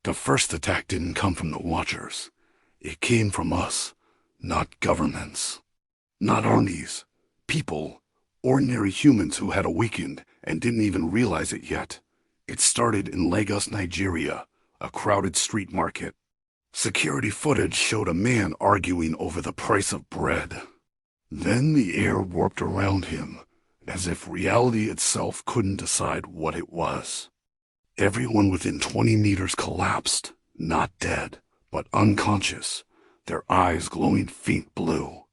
The first attack didn't come from the Watchers. It came from us, not governments. Not armies. People. Ordinary humans who had awakened and didn't even realize it yet. It started in Lagos, Nigeria, a crowded street market. Security footage showed a man arguing over the price of bread. Then the air warped around him, as if reality itself couldn't decide what it was. Everyone within 20 meters collapsed, not dead, but unconscious, their eyes glowing faint blue.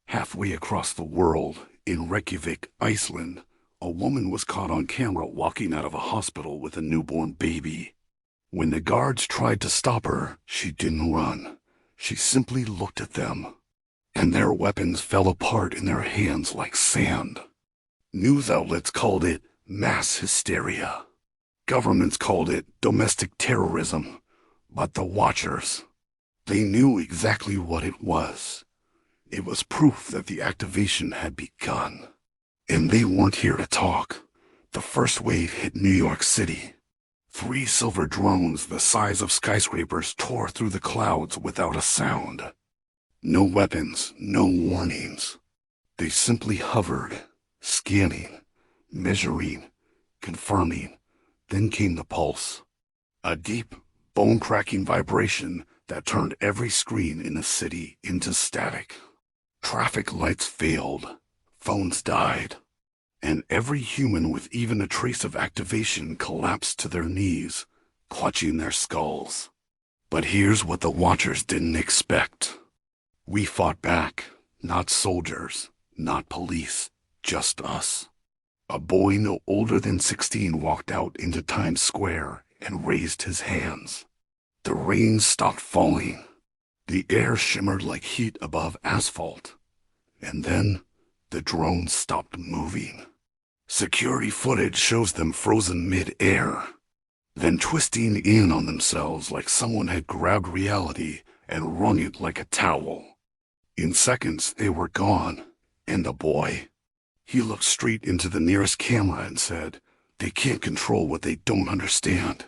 Halfway across the world, in Reykjavik, Iceland, a woman was caught on camera walking out of a hospital with a newborn baby. When the guards tried to stop her, she didn't run. She simply looked at them, and their weapons fell apart in their hands like sand. News outlets called it mass hysteria. Governments called it domestic terrorism. But the Watchers, they knew exactly what it was. It was proof that the activation had begun. And they weren't here to talk. The first wave hit New York City. 3 silver drones the size of skyscrapers tore through the clouds without a sound. No weapons, no warnings. They simply hovered, scanning, measuring, confirming. Then came the pulse. A deep, bone-cracking vibration that turned every screen in the city into static. Traffic lights failed, phones died, and every human with even a trace of activation collapsed to their knees, clutching their skulls. But here's what the Watchers didn't expect. We fought back, not soldiers, not police, just us. A boy no older than 16 walked out into Times Square and raised his hands. The rain stopped falling. The air shimmered like heat above asphalt. And then, the drones stopped moving. Security footage shows them frozen mid-air, then twisting in on themselves like someone had grabbed reality and wrung it like a towel. In seconds, they were gone. And the boy, he looked straight into the nearest camera and said, "They can't control what they don't understand."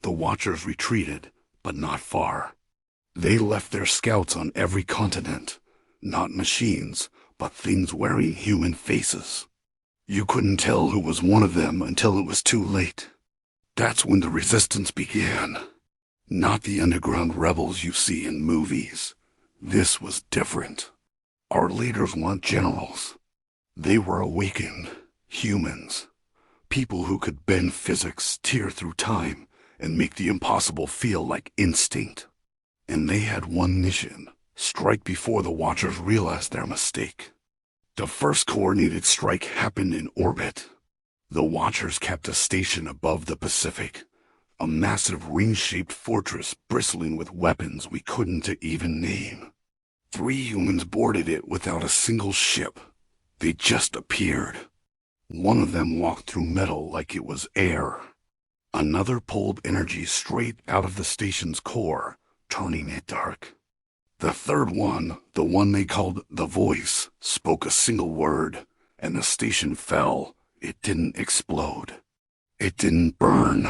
The Watchers retreated, but not far. They left their scouts on every continent, not machines, but things wearing human faces. You couldn't tell who was one of them until it was too late. That's when the resistance began. Not the underground rebels you see in movies. This was different. Our leaders weren't generals. They were awakened humans. People who could bend physics, tear through time, and make the impossible feel like instinct. And they had one mission: strike before the Watchers realized their mistake. The first coordinated strike happened in orbit. The Watchers kept a station above the Pacific, a massive ring-shaped fortress bristling with weapons we couldn't even name. 3 humans boarded it without a single ship. They just appeared. One of them walked through metal like it was air. Another pulled energy straight out of the station's core, turning it dark. The third one, the one they called the Voice, spoke a single word, and the station fell. It didn't explode. It didn't burn.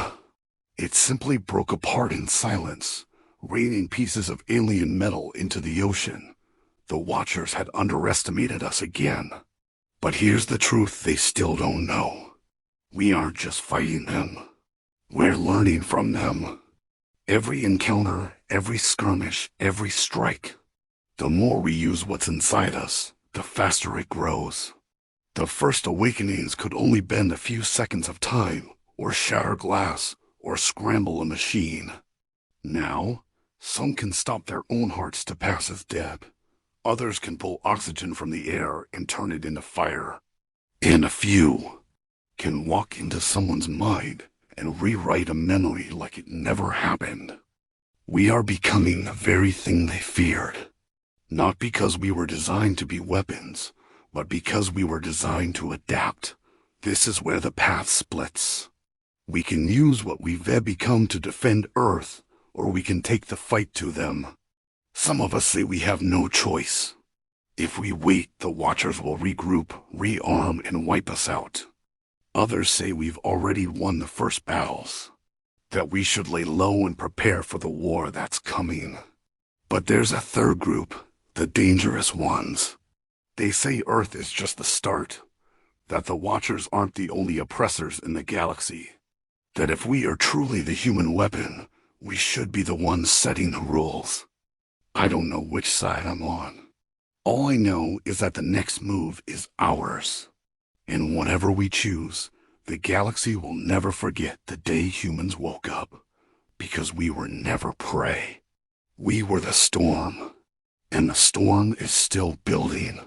It simply broke apart in silence, raining pieces of alien metal into the ocean. The Watchers had underestimated us again. But here's the truth they still don't know. We aren't just fighting them. We're learning from them. Every encounter, every skirmish, every strike. The more we use what's inside us, the faster it grows. The first awakenings could only bend a few seconds of time, or shatter glass, or scramble a machine. Now, some can stop their own hearts to pass as dead. Others can pull oxygen from the air and turn it into fire. And a few can walk into someone's mind and rewrite a memory like it never happened. We are becoming the very thing they feared. Not because we were designed to be weapons, but because we were designed to adapt. This is where the path splits. We can use what we've become to defend Earth, or we can take the fight to them. Some of us say we have no choice. If we wait, the Watchers will regroup, rearm, and wipe us out. Others say we've already won the first battles. that we should lay low and prepare for the war that's coming. But there's a third group, the dangerous ones. They say Earth is just the start, that the Watchers aren't the only oppressors in the galaxy, that if we are truly the human weapon, we should be the ones setting the rules. I don't know which side I'm on. All I know is that the next move is ours. And whatever we choose, the galaxy will never forget the day humans woke up, because we were never prey. We were the storm, and the storm is still building.